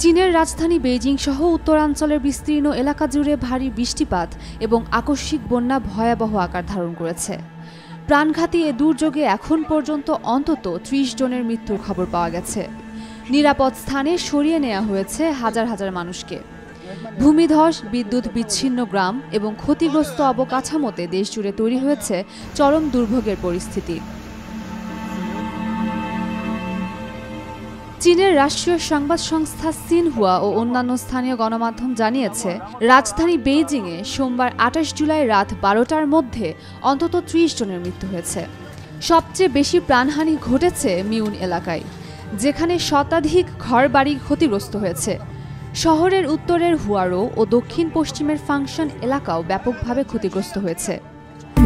চীনের রাজধানী বেইজিং সহ উত্তরাঞ্চলের বিস্তীর্ণ এলাকা জুড়ে ভারী বৃষ্টিপাত এবং আকস্মিক বন্যা ভয়াবহ আকার ধারণ করেছে। প্রাণঘাতী এ দুর্যোগে এখন পর্যন্ত অন্তত ৩০ জনের মৃত্যুর খবর পাওয়া গেছে। নিরাপদ স্থানে সরিয়ে নেওয়া হয়েছে হাজার হাজার মানুষকে। ভূমিধস, বিদ্যুৎ বিচ্ছিন্ন গ্রাম এবং ক্ষতিগ্রস্ত অবকাঠামোতে দেশজুড়ে তৈরি হয়েছে চরম দুর্ভোগের পরিস্থিতি। চীনের রাষ্ট্রীয় সংবাদ সংস্থা সিনহুয়া ও অন্যান্য স্থানীয় গণমাধ্যম জানিয়েছে, রাজধানী বেইজিংয়ে সোমবার ২৮ জুলাই রাত ১২টার মধ্যে অন্তত ৩০ জনের মৃত্যু হয়েছে। সবচেয়ে বেশি প্রাণহানি ঘটেছে মিউন এলাকায়, যেখানে শতাধিক ঘরবাড়ি ক্ষতিগ্রস্ত হয়েছে। শহরের উত্তরের হুয়ারো ও দক্ষিণ পশ্চিমের ফাংশন এলাকাও ব্যাপকভাবে ক্ষতিগ্রস্ত হয়েছে।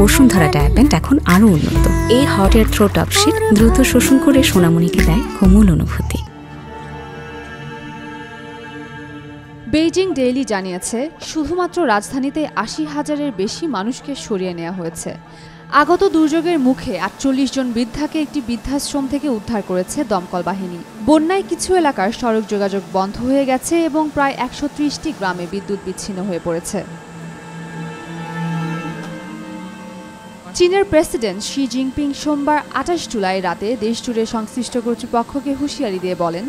বসুন্ধরা ডায়াপেন্ট এখন আরও উন্নত। এই হট এয়ার থ্রো টপশিট দ্রুত শোষণ করে সোনামণিকে দেয় কোমল অনুভূতি। বেইজিং ডেইলি জানিয়েছে, শুধুমাত্র রাজধানীতে ৮০,০০০-এর বেশি মানুষকে সরিয়ে নেওয়া হয়েছে। আগত দুর্যোগের মুখে ৪৮ জন বৃদ্ধাকে একটি বৃদ্ধাশ্রম থেকে উদ্ধার করেছে দমকল বাহিনী। বন্যায় কিছু এলাকার সড়ক যোগাযোগ বন্ধ হয়ে গেছে এবং প্রায় ১৩০টি গ্রামে বিদ্যুৎ বিচ্ছিন্ন হয়ে পড়েছে। চীনের প্রেসিডেন্ট শি জিনপিং সোমবার ২৮ জুলাই রাতে দেশজুড়ে সংশ্লিষ্ট কর্তৃপক্ষকে হুঁশিয়ারি দিয়ে বলেন,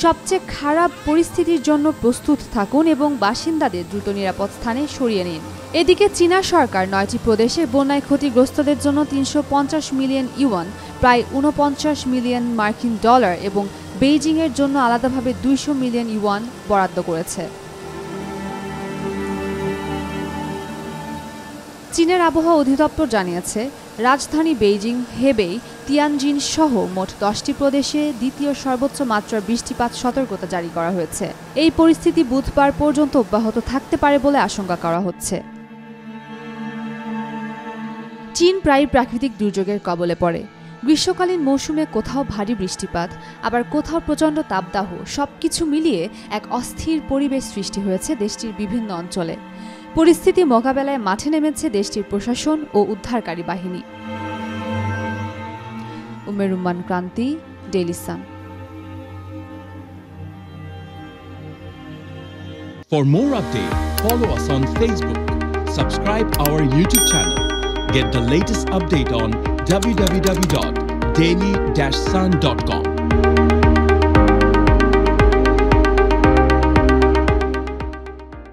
সবচেয়ে খারাপ পরিস্থিতির জন্য প্রস্তুত থাকুন এবং বাসিন্দাদের দ্রুত নিরাপদ স্থানে সরিয়ে নিন। এদিকে চীনা সরকার ৯টি প্রদেশে বন্যায় ক্ষতিগ্রস্তদের জন্য ৩৫০ মিলিয়ন ইউয়ান, প্রায় ৪৯ মিলিয়ন মার্কিন ডলার এবং বেইজিংয়ের জন্য আলাদাভাবে ২০০ মিলিয়ন ইউয়ান বরাদ্দ করেছে। চীনের আবহাওয়া অধিদপ্তর জানিয়েছে, রাজধানী বেইজিং, হেবেই, তিয়ানজিন সহ মোট ১০টি প্রদেশে দ্বিতীয় সর্বোচ্চ মাত্রার বৃষ্টিপাত সতর্কতা জারি করা হয়েছে। এই পরিস্থিতি বুধবার পর্যন্ত অব্যাহত থাকতে পারে বলে আশঙ্কা করা হচ্ছে। চীন প্রায় প্রাকৃতিক দুর্যোগের কবলে পড়ে। গ্রীষ্মকালীন মৌসুমে কোথাও ভারী বৃষ্টিপাত, আবার কোথাও প্রচণ্ড তাপদাহ, সবকিছু মিলিয়ে এক অস্থির পরিবেশ সৃষ্টি হয়েছে দেশটির বিভিন্ন অঞ্চলে। পরিস্থিতি মোকাবেলায় মাঠে নেমেছে দেশটির প্রশাসন ও উদ্ধারকারী বাহিনী। Umer Rumman Kranti, Daily Sun. For more updates, follow us on Facebook, subscribe our YouTube channel, get the latest update on www.daily-sun.com.